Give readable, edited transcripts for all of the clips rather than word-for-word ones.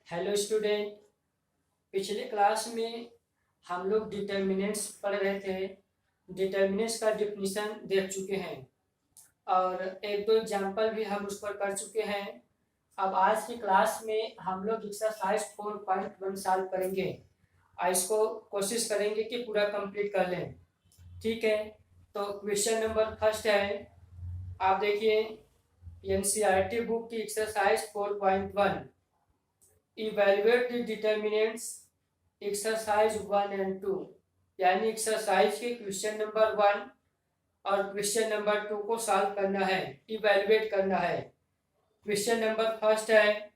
Hello student. पिछले class में हम लोग डिटर्मिनेंट्स पढ़ रहे थे। डिटर्मिनेंट्स का डिफिनीशन देख चुके हैं और एक दो एग्जांपल भी हम उस पर कर चुके हैं। अब आज की क्लास में हम लोग एक्सरसाइज 4.1 सॉल्व करेंगे और इसको कोशिश करेंगे कि पूरा कंप्लीट कर लें। ठीक है, तो क्वेश्चन नंबर फर्स्ट है, आप देखिए एनसीईआरटी बुक की exercise 4.1। Evaluate the determinants exercise 1 and 2, यानी एक्सरसाइज के क्वेश्चन नंबर 1 और क्वेश्चन नंबर 2 को सॉल्व करना है, इवेल्युएट करना है। क्वेश्चन नंबर फर्स्ट है,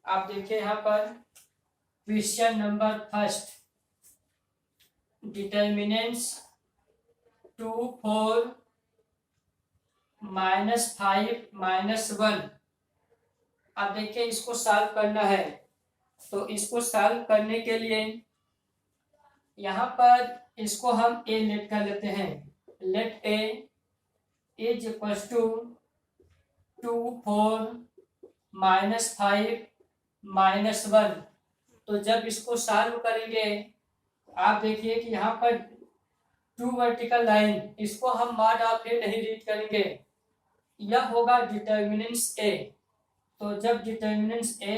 आप देखिए यहाँ पर क्वेश्चन नंबर फर्स्ट, डिटर्मिनेंट्स 2, 4, -5, -1। अब देखिए इसको सॉल्व करना है, तो इसको सॉल्व करने के लिए यहाँ पर इसको हम ए लेट कर लेते हैं। Let A is equal to 2, 4, -5, -1। तो जब इसको सॉल्व करेंगे आप देखिए कि यहाँ पर 2 वर्टिकल लाइन, इसको हम मार्ड ऑफ ए नहीं रीड करेंगे, यह होगा डिटर्मिनेंट्स ए। तो जब डिटर्मिनेंट्स ए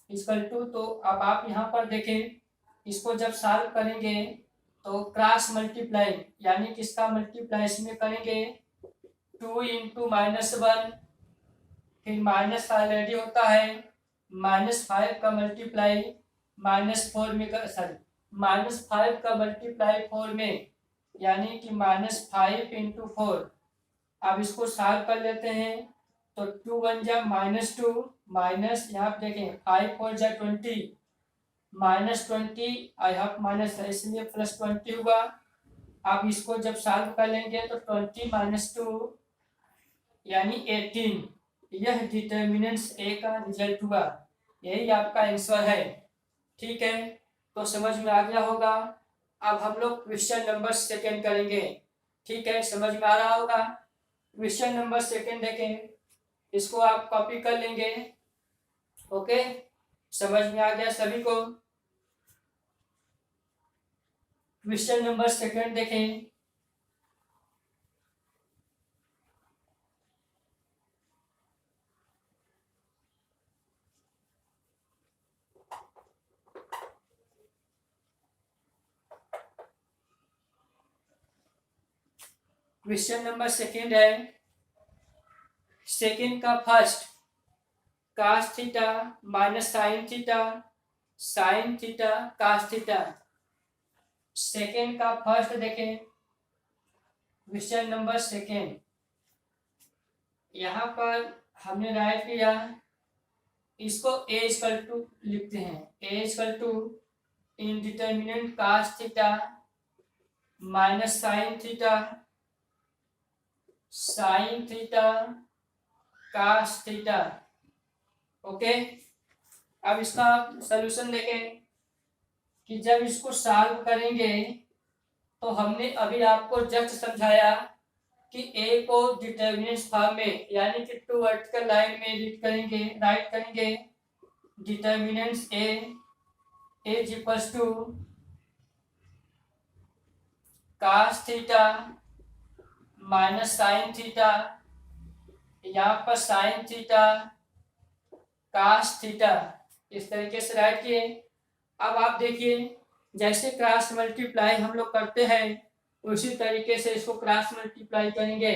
इक्वल टू, तो अब आप यहाँ पर देखें, इसको जब सॉल्व करेंगे तो क्रॉस मल्टीप्लाई, यानी किसका मल्टीप्लाई इसमें करेंगे, 2 इंटू -1, फिर माइनस ऑलरेडी होता है, -5 का मल्टीप्लाई -4 में, सॉरी -5 का मल्टीप्लाई 4 में, यानी कि -5 इंटू 4। अब इसको सॉल्व कर लेते हैं, तो 2 1 जा -2, माइनस यहाँ पे देखें 5 4 जा 20, -20, आई यहाँ माइनस है इसलिए +20 हुआ। अब इसको जब सॉल्व कर लेंगे तो 20 - 2 यानी 18। यह डिटर्मिनेंट्स ए का रिजल्ट हुआ, यही आपका आंसर है। ठीक है, तो समझ में आ गया होगा। अब हम लोग क्वेश्चन नंबर सेकेंड करेंगे। ठीक है, समझ में आ रहा होगा। क्वेश्चन नंबर सेकेंड देखें, इसको आप कॉपी कर लेंगे। ओके, समझ में आ गया सभी को। क्वेश्चन नंबर सेकेंड देखें, क्वेश्चन नंबर सेकेंड है, सेकेंड का first cos theta minus sine theta, sine theta cos theta. Second का फर्स्ट देखें, क्वेश्चन नंबर सेकेंड, यहाँ पर हमने राइट किया, इसको ए इक्वल टू लिखते हैं, a equal to indeterminate cos theta minus sine theta, sine theta cos theta. Okay, अब इसका सलूशन देखें कि जब इसको सॉल्व करेंगे तो हमने अभी आपको जस्ट समझाया कि ए को डिटर्मिनेंट्स फॉर्म में, यानी कि 2 वर्टिकल लाइन में रीड करेंगे, राइट करेंगे। Determinants A is equals to cos theta minus sine theta, यहाँ पर साइन थीटा cos थीटा, इस तरीके से राइट किए। अब आप देखिए, जैसे क्रॉस मल्टीप्लाई हम लोग करते हैं उसी तरीके से इसको क्रॉस मल्टीप्लाई करेंगे।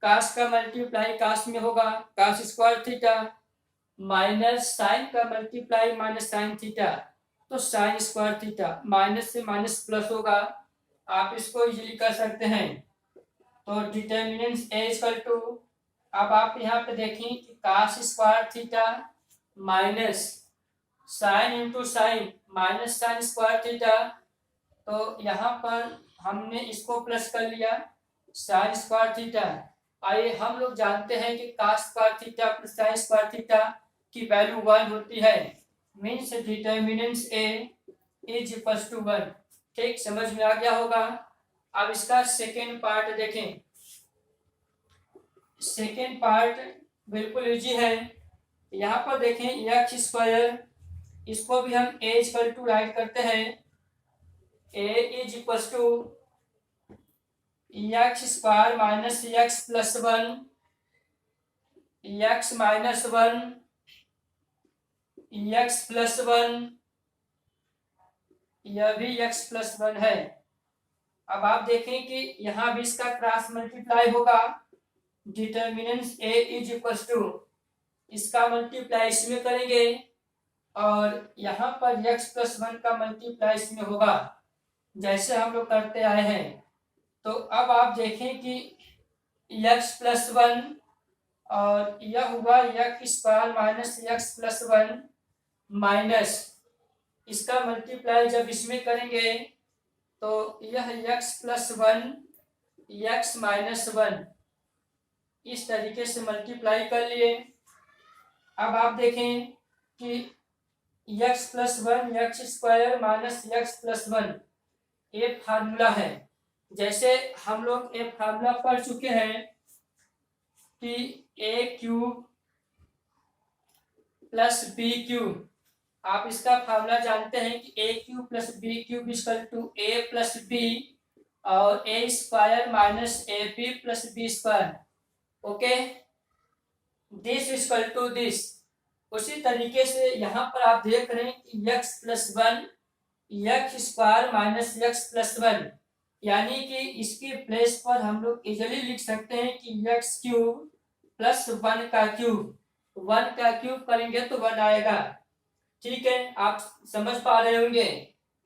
cos का मल्टीप्लाई cos में होगा, cos square theta, minus sine का मल्टीप्लाई माइनस साइन थीटा, तो साइन स्क्वायर थीटा, माइनस से माइनस प्लस होगा, आप इसको इजीली कर सकते हैं। तो डिटर्मिनेंट्स ए इक्वल टू, अब आप यहाँ पे देखें कि cos square theta minus sine into sine minus sign square theta, तो यहाँ पर हमने इसको प्लस कर लिया, साइन स्क्वायर थीटा। आइए हम लोग जानते हैं कि cos square theta plus sine square theta की वैल्यू 1 होती है, means determinants A is equal to 1। ठीक, समझ में आ गया होगा। अब इसका सेकेंड पार्ट देखें, सेकेंड पार्ट बिल्कुल इजी है। यहाँ पर देखें एक्स स्क्वायर, इसको भी हम ए इक्वल टू राइट करते हैं, a is equal to x square minus x plus one, x minus one, x plus one, यह भी एक्स प्लस वन है। अब आप देखें कि यहाँ भी इसका क्रॉस मल्टीप्लाई होगा, determinant A is equal to, इसका मल्टीप्लाई इसमें करेंगे और यहाँ पर एक्स प्लस वन का मल्टीप्लाई इसमें होगा, जैसे हम लोग करते आए हैं। तो अब आप देखें कि एक्स प्लस वन और यह हुआ x square minus x plus one minus इसका मल्टीप्लाई जब इसमें करेंगे तो यह x plus one x minus one, इस तरीके से मल्टीप्लाई कर लिए। अब आप देखें कि x plus one x square minus x plus one ये फार्मूला है। जैसे हम लोग ये फार्मूला पढ़ चुके हैं कि a cube plus b cube, आप इसका फार्मूला जानते हैं कि a cube plus b cube equal to a plus b और a square minus a b plus b square. Okay, this equal to this. उसी तरीके से यहाँ पर आप देख रहे हैं कि x plus one x square minus x plus one, यानी कि इसके प्लेस पर हम लोग इजीली लिख सकते हैं कि एक्स क्यूब प्लस वन का क्यूब, वन का क्यूब करेंगे तो वन आएगा। ठीक है, आप समझ पा रहे होंगे।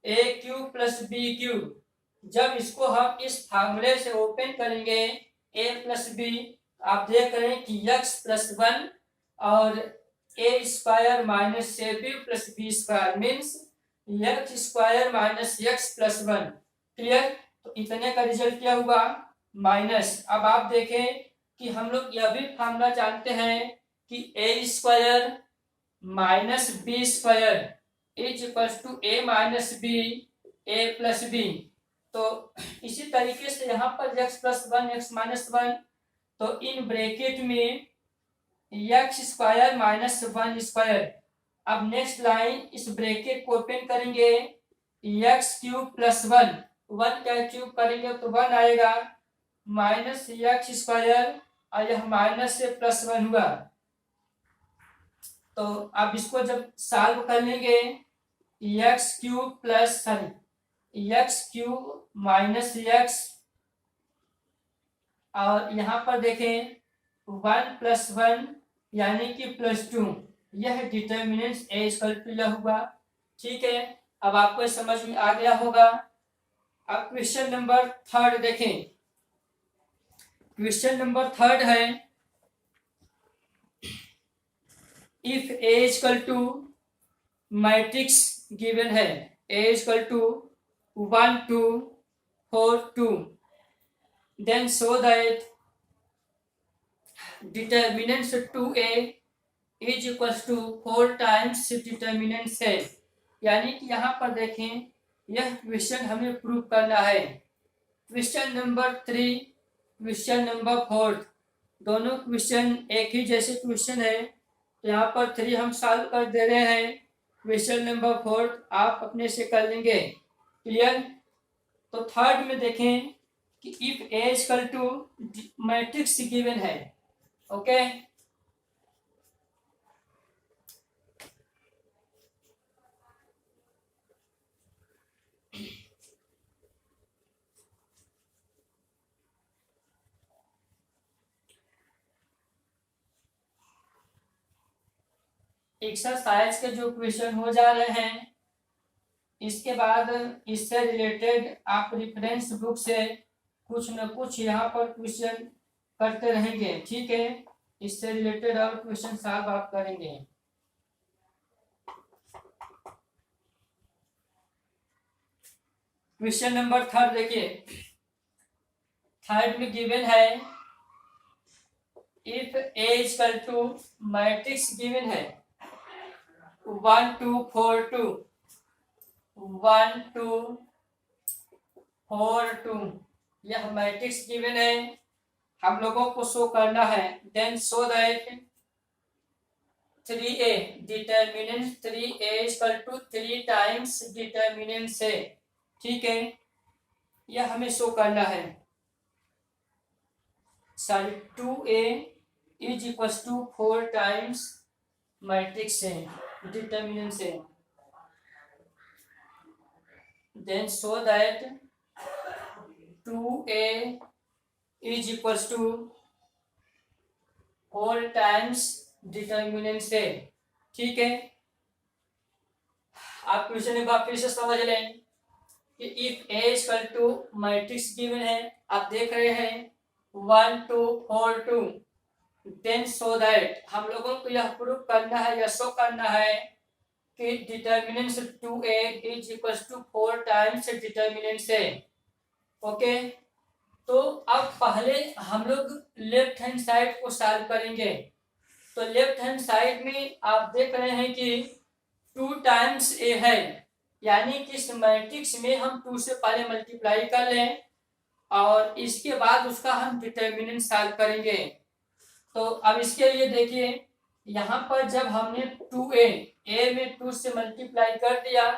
ए क्यूब प्लस बी क्यूब, जब इसको हम इस फार्मूले से ओपन करेंगे ए प्लस बी, आप देख रहे हैं कि एक्स प्लस वन और a square minus a b plus b square means x square minus x plus one. Clear? तो इतने का रिजल्ट क्या हुआ? माइनस। अब आप देखें कि हम लोग यह भी फार्मूला जानते हैं कि a square minus b square is equal to a minus b a plus b. तो इसी तरीके से यहाँ पर x plus one x minus one, तो इन ब्रैकेट में x square minus one square. अब नेक्स्ट लाइन इस ब्रैकेट को ओपन करेंगे, x cube plus one, one का क्यूब करेंगे तो वन आएगा, माइनस एक्स स्क्वायर और यह माइनस से प्लस वन हुआ। तो अब इसको जब सॉल्व कर लेंगे, x cube plus x cube minus x और यहाँ पर देखें वन प्लस वन यानी कि प्लस टू, यह डिटर्मिनेंट ए इक्वल टू हुआ। ठीक है, अब आपको समझ में आ गया होगा। अब क्वेश्चन नंबर थर्ड देखें। क्वेश्चन नंबर थर्ड है, if A equal to matrix given है, A equal to 1 2 4 2, then show that determinants 2a is equals to 4 times determinants है। यानी कि यहाँ पर देखें, यह क्वेश्चन हमें प्रूव करना है। क्वेश्चन नंबर 3 क्वेश्चन नंबर 4 दोनों क्वेश्चन एक ही जैसे क्वेश्चन है, तो यहाँ पर 3 हम सॉल्व कर दे रहे हैं, क्वेश्चन नंबर 4 आप अपने से कर लेंगे। क्लियर? तो थर्ड में देखें कि if A equal to matrix given है। ओके, एक्सरसाइज के जो क्वेश्चन हो जा रहे हैं, इसके बाद इससे रिलेटेड आप रेफरेंस बुक से कुछ न कुछ यहाँ पर क्वेश्चन करते रहेंगे। ठीक है, इससे रिलेटेड और क्वेश्चन सॉल्व आप करेंगे। क्वेश्चन नंबर थर्ड देखिए, थर्ड में गिवन है if A equal to matrix given है 1 2 4 2 1 2 4 2, यह मैट्रिक्स गिवन है, हम लोगों को शो करना है। Then show that 3a, determinant 3a equal to 3 times determinant से, ठीक है, यह हमें शो करना है। Sorry 2a is equal to 4 times matrix से, डिटर्मिनेंट से, then show that 2a is equal to 4 times determinant से, ठीक है। आप क्वेश्चन एक बार फिर से समझ लें कि if A equal to matrix given है, आप देख रहे हैं 1 2 4 2, देन सो दैट हम लोगों को यह प्रूव करना है या शो करना है कि determinant 2a is equal to 4 times determinant से, ओके। तो अब पहले हम लोग लेफ्ट हैंड साइड को सॉल्व करेंगे। तो लेफ्ट हैंड साइड में आप देख रहे हैं कि 2 टाइम्स ए है, यानी कि इस मैट्रिक्स में हम 2 से पहले मल्टीप्लाई कर लें और इसके बाद उसका हम डिटर्मिनेंट सॉल्व करेंगे। तो अब इसके लिए देखिए, यहाँ पर जब हमने 2a ए में 2 से मल्टीप्लाई कर दिया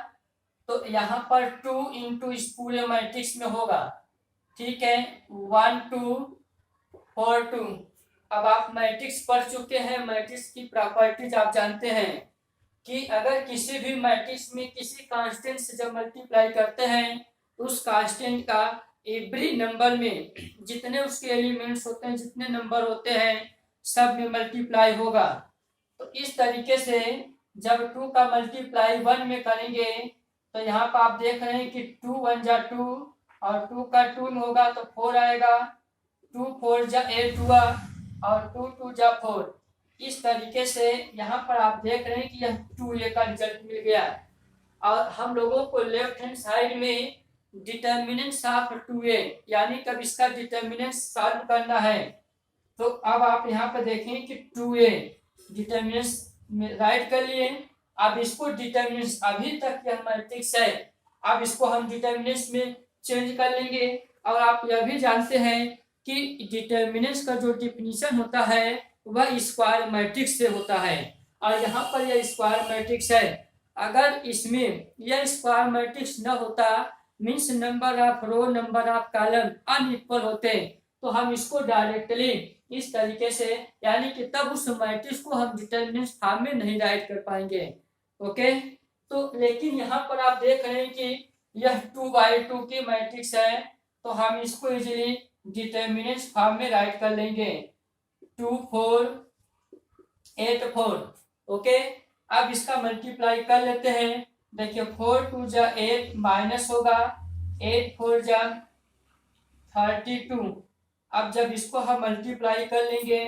तो यहाँ पर 2 इंटू इस पूरे मैट्रिक्स में होगा, ठीक है, 1 2 4 2। अब आप मैट्रिक्स पढ़ चुके हैं, मैट्रिक्स की प्रॉपर्टीज आप जानते हैं कि अगर किसी भी मैट्रिक्स में किसी कांस्टेंट से जब मल्टीप्लाई करते हैं तो उस कांस्टेंट का एवरी नंबर में जितने उसके एलिमेंट्स होते हैं, जितने नंबर होते हैं, सब में मल्टीप्लाई होगा। तो इस तरीके से जब 2 का मल्टीप्लाई 1 में करेंगे तो यहाँ पर आप देख रहे हैं कि 2 1 जा 2 और 2 का 2 में होगा तो 4 आएगा, 2 4 जा 8 हुआ और 2 2 जा 4। इस तरीके से यहाँ पर आप देख रहे हैं कि यह 2a का रिजल्ट मिल गया और हम लोगों को लेफ्ट हैंड साइड में डिटर्मिनेंट ऑफ 2a यानी कब इसका डिटर्मिनेंट सॉल्व करना है। तो अब आप यहाँ पर देखें कि 2a डिटर्मिनेंट में राइट कर लिए। अब इसको डिटर्मिनेंट, अभी तक यह मैट्रिक्स है, अब इसको हम डिटर्मिनेंट में चेंज कर लेंगे। और आप यह भी जानते हैं कि डिटर्मिनेंट का जो डिफिनीशन होता है वह स्क्वायर मैट्रिक्स से होता है और यहाँ पर यह स्क्वायर मैट्रिक्स है। अगर इसमें यह स्क्वायर मैट्रिक्स न होता, means number of row number of column unequal होते, तो हम इसको डायरेक्टली इस तरीके से, यानी कि तब उस मैट्रिक्स को हम डिटर्मिनेंट फॉर्म में नहीं राइट कर पाएंगे, ओके। तो लेकिन यहाँ पर आप देख रहे हैं कि यह 2/2 की मैट्रिक्स है, तो हम इसको इजीली डिटर्मिनेंट फॉर्म में राइट कर लेंगे, 2 4 8 4, ओके। अब इसका मल्टीप्लाई कर लेते हैं। देखिए 4 2 जा 8 माइनस होगा, 8 4 जा 32। अब जब इसको हम मल्टीप्लाई कर लेंगे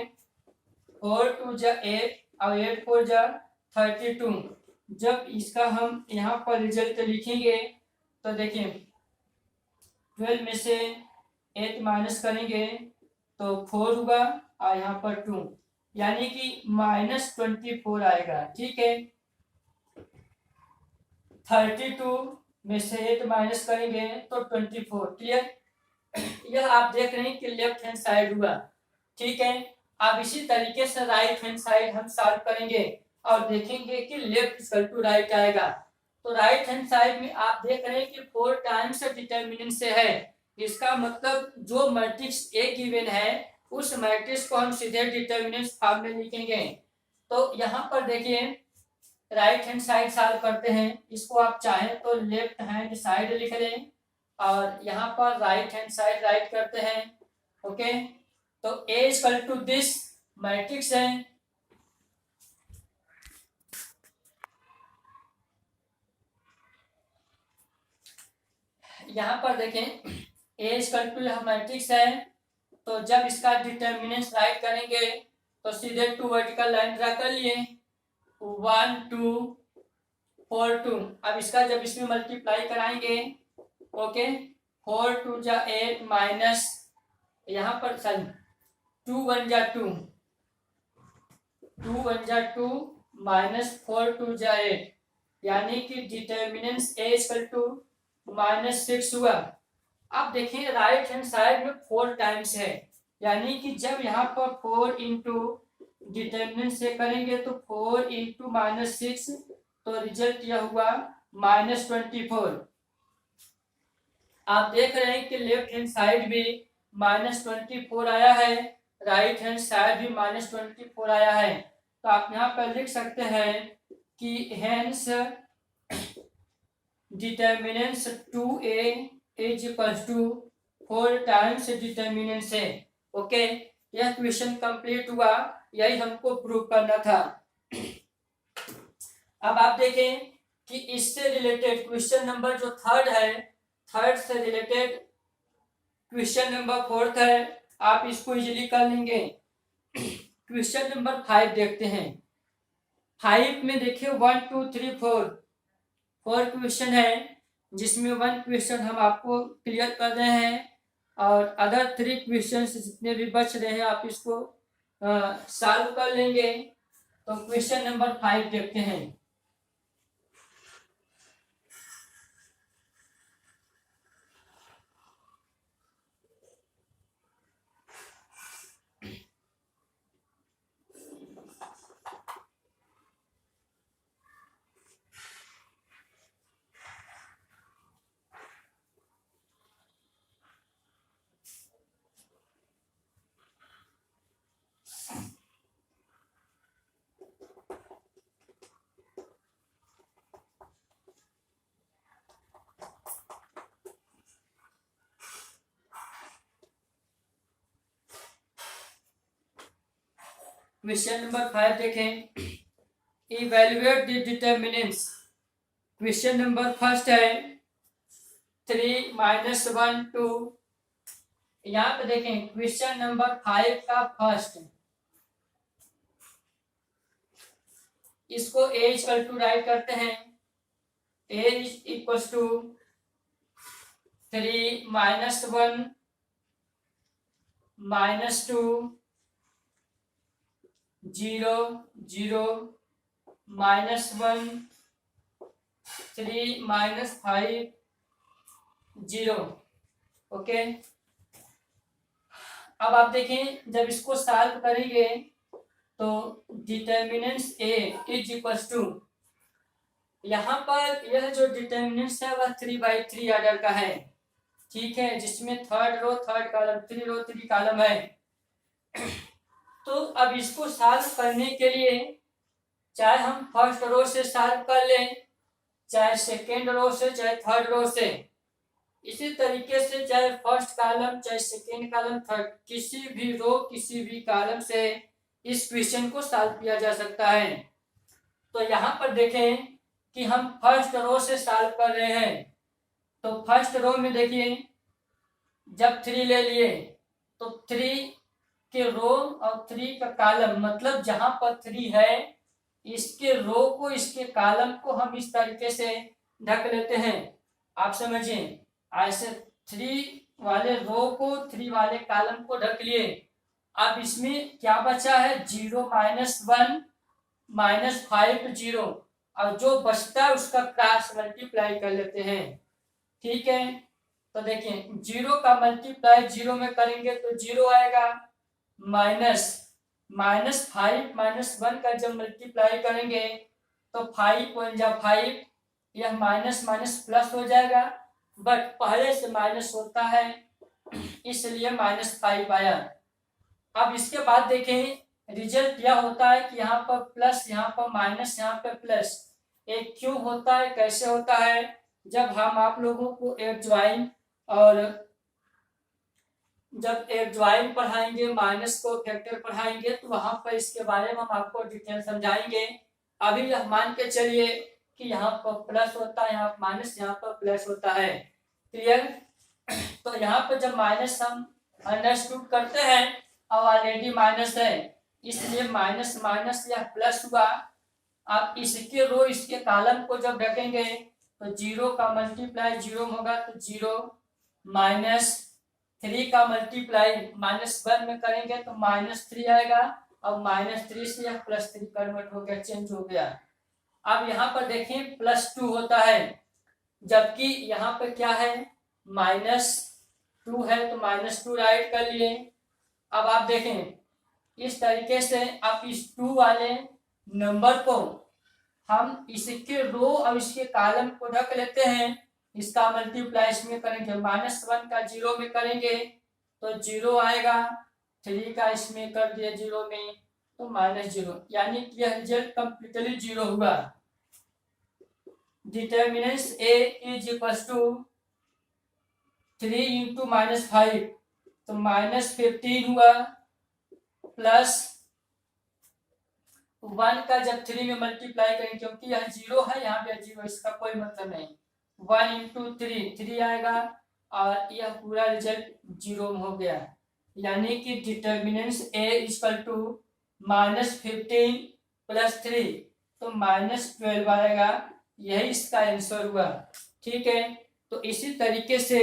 4 2 जा 8 और 8 4 जा 32, जब इसका हम यहाँ पर रिजल्ट लिखेंगे तो देखिए 12 में से 8 माइनस करेंगे तो 4 होगा और यहाँ पर 2, यानी कि -24 आएगा, ठीक है। 32 में से 8 माइनस करेंगे तो 24, क्लियर। यह आप देख रहे हैं कि लेफ्ट हैंड साइड हुआ, ठीक है। अब इसी तरीके से राइट हैंड साइड हम सॉल्व करेंगे और देखेंगे कि लेफ्ट इक्वल टू राइट आएगा। तो राइट हैंड साइड में आप देख रहे हैं कि 4 टाइम्स डिटर्मिनेंट से है, इसका मतलब जो मैट्रिक्स ए गिवन है उस मैट्रिक्स को हम सीधे डिटर्मिनेंट फॉर्म में लिखेंगे। तो यहाँ पर देखिए राइट हैंड साइड सॉल्व करते हैं, इसको आप चाहें तो लेफ्ट हैंड साइड लिख लें और यहाँ पर राइट हैंड साइड राइट करते हैं, ओके। तो A equal to this matrix है, यहाँ पर देखें A इक्वल टू यह मैट्रिक्स है। तो जब इसका डिटर्मिनेंट राइट करेंगे तो सीधे 2 वर्टिकल लाइन ड्रा कर लिए, 1 2 4 2। अब इसका जब इसमें मल्टीप्लाई कराएंगे, ओके, 4 2 जा 8 माइनस यहाँ पर 2 1 जा 2, 2 1 जा 2 माइनस 4 2 जा 8, यानी कि डिटर्मिनेंट A इक्वल टू -6 हुआ। अब देखिए राइट हैंड साइड में 4 टाइम्स है, यानी कि जब यहाँ पर 4 इंटू डिटर्मिनेंट से करेंगे तो 4 इंटू -6, तो रिजल्ट यह हुआ -24। आप देख रहे हैं कि लेफ्ट हैंड साइड भी -24 आया है, राइट हैंड साइड भी -24 आया है। तो आप यहाँ पर लिख सकते हैं कि hence determinants 2a is equal to 4 times determinants है। ओके, यह क्वेश्चन कंप्लीट हुआ, यही हमको प्रूव करना था। अब आप देखें कि इससे रिलेटेड क्वेश्चन नंबर जो थर्ड है, थर्ड से रिलेटेड क्वेश्चन नंबर फोर्थ है, आप इसको इजीली कर लेंगे। क्वेश्चन नंबर 5 देखते हैं। 5 में देखिए 1 2 3 4 क्वेश्चन है, जिसमें 1 क्वेश्चन हम आपको क्लियर कर रहे हैं और अदर 3 क्वेश्चन जितने भी बच रहे हैं आप इसको सॉल्व कर लेंगे। तो क्वेश्चन नंबर 5 देखते हैं। क्वेश्चन नंबर 5 देखें, evaluate the determinants. Question number first है 3 -1 2। यहाँ पे देखें क्वेश्चन नंबर 5 का फर्स्ट, इसको a इक्वल टू राइट करते हैं। a equal to 3 -1 -2 0 0 -1 3 -5 0। ओके, अब आप देखें जब इसको सॉल्व करेंगे तो determinants a is equal to, यहाँ पर यह जो डिटर्मिनेंट्स है वह 3/3 ऑर्डर का है, ठीक है, जिसमें थर्ड रो थर्ड कॉलम, 3 रो 3 कॉलम है। तो अब इसको सॉल्व करने के लिए चाहे हम फर्स्ट रो से सॉल्व कर लें, चाहे सेकेंड रो से, चाहे थर्ड रो से, इसी तरीके से चाहे फर्स्ट कॉलम, चाहे सेकेंड कॉलम, थर्ड, किसी भी रो किसी भी कॉलम से इस क्वेश्चन को सॉल्व किया जा सकता है। तो यहाँ पर देखें कि हम फर्स्ट रो से सॉल्व कर रहे हैं। तो फर्स्ट रो में देखिए जब 3 ले लिए तो 3 के रो और 3 का कॉलम, मतलब जहां पर 3 है इसके रो को, इसके कॉलम को हम इस तरीके से ढक लेते हैं। आप समझिए, ऐसे 3 वाले रो को 3 वाले कॉलम को ढक लिए। अब इसमें क्या बचा है, 0 -1 -5 0, और जो बचता है उसका क्रॉस मल्टीप्लाई कर लेते हैं, ठीक है। तो देखिए 0 का मल्टीप्लाई 0 में करेंगे तो 0 आएगा, -5 -1 का जब मल्टीप्लाई करेंगे तो 5 1 जा 5, यह माइनस माइनस प्लस हो जाएगा, बट पहले से माइनस होता है इसलिए -5 आया। अब इसके बाद देखें रिजल्ट यह होता है कि यहाँ पर प्लस, यहाँ पर माइनस, यहाँ पर प्लस। एक क्यों होता है, कैसे होता है, जब हम आप लोगों को एडज्वाइन और जब एडज्वाइन पढ़ाएंगे, माइनस को फैक्टर पढ़ाएंगे, तो वहां पर इसके बारे में हम आपको डिटेल समझाएंगे। अभी यह मान के चलिए कि यहाँ पर प्लस होता है, यहाँ माइनस, यहाँ पर प्लस होता है, क्लियर। तो यहाँ पर जब माइनस हम अंडरस्टूड करते हैं और ऑलरेडी माइनस है, इसलिए माइनस माइनस या प्लस हुआ। आप इसके रो इसके कॉलम को जब रखेंगे तो 0 का मल्टीप्लाई 0 होगा तो 0, -3 का मल्टीप्लाई -1 में करेंगे तो -3 आएगा, और -3 से यह +3 कन्वर्ट हो गया, चेंज हो गया। अब यहाँ पर देखें +2 होता है, जबकि यहाँ पर क्या है, -2 है तो -2 राइट कर लिए। अब आप देखें इस तरीके से अब इस 2 वाले नंबर को हम इसके रो और इसके कॉलम को ढक लेते हैं। इसका मल्टीप्लाई इसमें करेंगे, -1 का 0 में करेंगे तो 0 आएगा, 3 का इसमें कर दिया 0 में तो -0, यानी कि यह रिजल्ट कंप्लीटली 0 हुआ। Determinants A is equal to 3 into -5 तो -15 हुआ, प्लस 1 का जब 3 में मल्टीप्लाई करेंगे, क्योंकि यह 0 है यहाँ पे 0, इसका कोई मतलब नहीं, 1 इंटू 3 आएगा और यह पूरा रिजल्ट 0 में हो गया, यानी कि determinants A equal to -15 plus 3 तो -12 आएगा, यही इसका आंसर हुआ। ठीक है, तो इसी तरीके से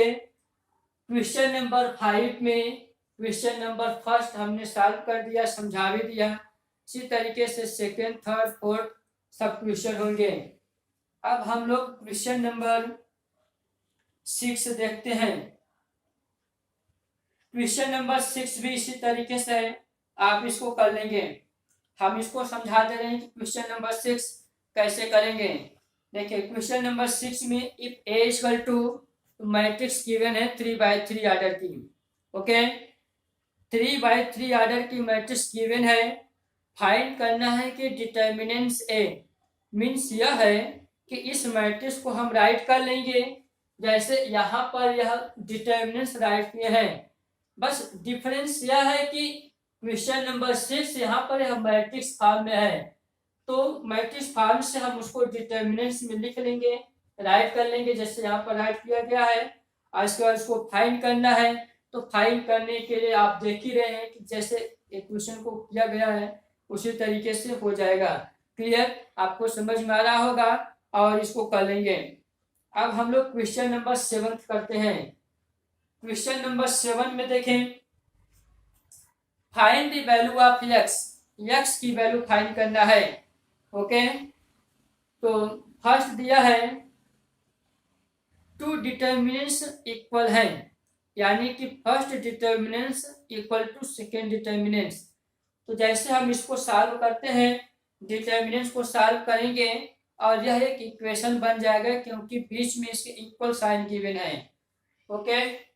क्वेश्चन नंबर 5 में क्वेश्चन नंबर फर्स्ट हमने सॉल्व कर दिया, समझा भी दिया। इसी तरीके से सेकेंड, थर्ड, फोर्थ सब क्वेश्चन होंगे। अब हम लोग क्वेश्चन नंबर 6 देखते हैं। क्वेश्चन नंबर 6 भी इसी तरीके से आप इसको कर लेंगे। हम इसको समझा दे रहे हैं कि क्वेश्चन नंबर 6 कैसे करेंगे। देखिए क्वेश्चन नंबर 6 में if A equal to matrix given है 3/3 ऑर्डर की, ओके, 3/3 ऑर्डर की मैट्रिक्स गिवन है, फाइंड करना है कि डिटर्मिनेंट्स ए, मीन्स यह है कि इस मैट्रिक्स को हम राइट कर लेंगे जैसे यहाँ पर यह डिटर्मिनेंट्स राइट किए हैं, बस डिफरेंस यह है कि क्वेश्चन नंबर 6 यहाँ पर यह मैट्रिक्स फॉर्म में है, तो मैट्रिक्स फॉर्म से हम उसको डिटर्मिनेंट्स में लिख लेंगे, राइट कर लेंगे जैसे यहाँ पर राइट किया गया है, और इसके बाद उसको फाइंड करना है। तो फाइंड करने के लिए आप देख ही रहे हैं कि जैसे एक क्वेश्चन को किया गया है उसी तरीके से हो जाएगा। क्लियर, आपको समझ में आ रहा होगा और इसको कर लेंगे। अब हम लोग क्वेश्चन नंबर 7 करते हैं। क्वेश्चन नंबर 7 में देखें, find the value of x, x की वैल्यू फाइंड करना है, ओके। तो फर्स्ट दिया है 2 डिटर्मिनेंट्स इक्वल है, यानी कि first determinants equal to second determinants. तो जैसे हम इसको सॉल्व करते हैं, डिटर्मिनेंट्स को सॉल्व करेंगे और यह एक इक्वेशन बन जाएगा क्योंकि बीच में इसके इक्वल साइन गिवन है, ओके।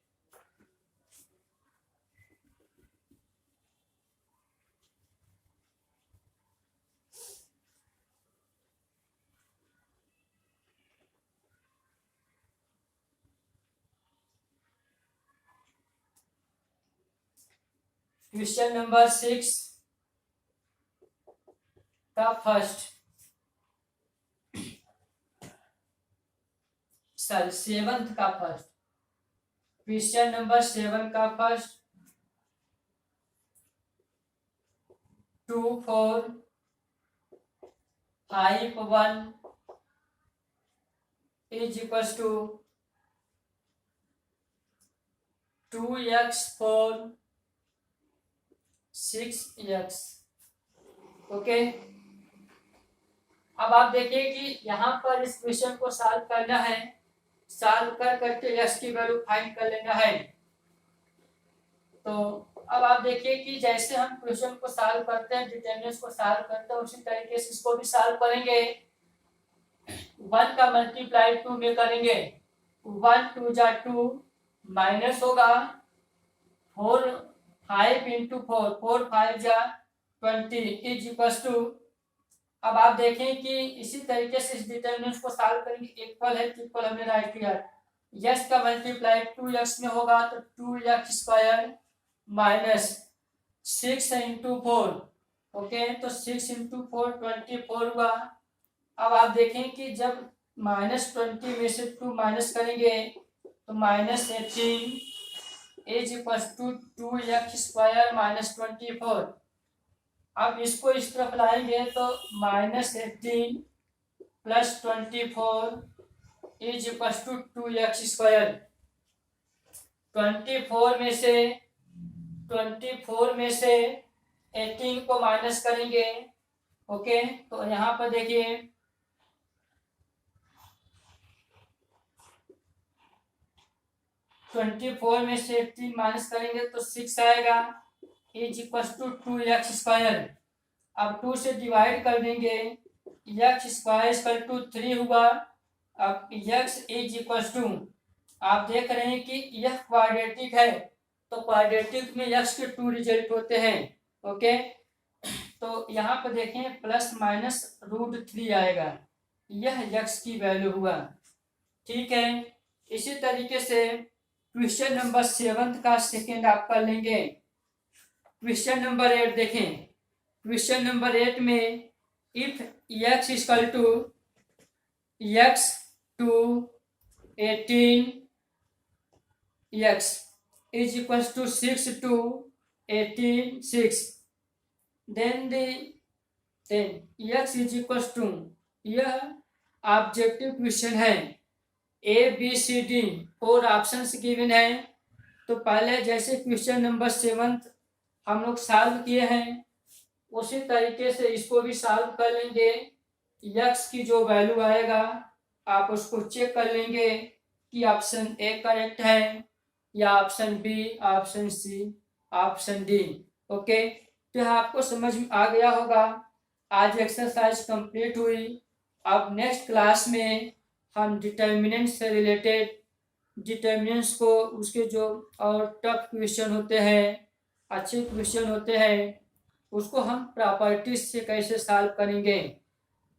क्वेश्चन नंबर 6 का फर्स्ट, सॉरी 7th का फर्स्ट, क्वेश्चन नंबर 7 का first 2 4 5 1 is equal to 2x 4 6x, okay. अब आप देखिए कि यहाँ पर इस क्वेश्चन को सॉल्व करना है, सॉल्व कर करके x की वैल्यू फाइंड कर लेना है। तो अब आप देखिए कि जैसे हम क्वेश्चन को सॉल्व करते हैं, डिटर्मिनेंट्स को सॉल्व करते हैं, उसी तरीके से इसको भी सॉल्व करेंगे। 1 का मल्टीप्लाई 2 में करेंगे, 1 2 जा 2 माइनस होगा 4 5 इंटू 4 4 5 जा 20 इज इक्वल टू, अब आप देखें कि इसी तरीके से इस डिटर्मिनेंट को सॉल्व करेंगे, इक्वल है ट्रिपल हमने राइट किया, यस का मल्टीप्लाई 2x में होगा तो 2x square minus 6 into 4, okay, तो 6 इंटू 4 24 हुआ। अब आप देखें कि जब -20 में से 2 माइनस करेंगे तो -18 is equal to 2x square minus 24। अब इसको इस तरफ लाएंगे तो -18 प्लस 24 is equal to 2x square. 24 में से 18 को माइनस करेंगे, ओके, तो यहाँ पर देखिए 24 में से 18 माइनस करेंगे तो 6 आएगा, इज इक्वल टू 2x²। अब 2 से डिवाइड कर देंगे, x² इक्वल टू 3 हुआ। अब x इज इक्वल टू, आप देख रहे हैं कि यह क्वाड्रेटिक है, तो क्वाड्रेटिक में x के 2 रिजल्ट होते हैं। ओके, तो यहाँ पर देखें प्लस माइनस √3 आएगा, यह x की वैल्यू हुआ। ठीक है, इसी तरीके से क्वेश्चन नंबर 7 का सेकेंड आप कर लेंगे। क्वेश्चन नंबर 8 देखें। क्वेश्चन नंबर 8 में if x equal to x to 18x is equal to 6 to 18 6, then x is equal to, यह ऑब्जेक्टिव क्वेश्चन है, ABCD 4 ऑप्शंस गिवन है। तो पहले जैसे क्वेश्चन नंबर 7 हम लोग सॉल्व किए हैं, उसी तरीके से इसको भी सॉल्व कर लेंगे। x की जो वैल्यू आएगा आप उसको चेक कर लेंगे कि ऑप्शन ए करेक्ट है या option B, option C, option D. Okay, तो आपको समझ में आ गया होगा। आज एक्सरसाइज कंप्लीट हुई। अब नेक्स्ट क्लास में हम डिटर्मिनेंट से रिलेटेड डिटर्मिनेंट्स को, उसके जो और टफ क्वेश्चन होते हैं, अच्छे क्वेश्चन होते हैं, उसको हम प्रॉपर्टीज से कैसे सॉल्व करेंगे।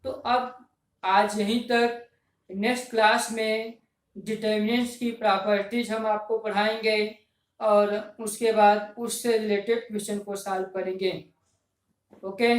तो अब आज यहीं तक। नेक्स्ट क्लास में डिटर्मिनेंट्स की प्रॉपर्टीज हम आपको पढ़ाएंगे और उसके बाद उससे रिलेटेड क्वेश्चन को सॉल्व करेंगे। ओके।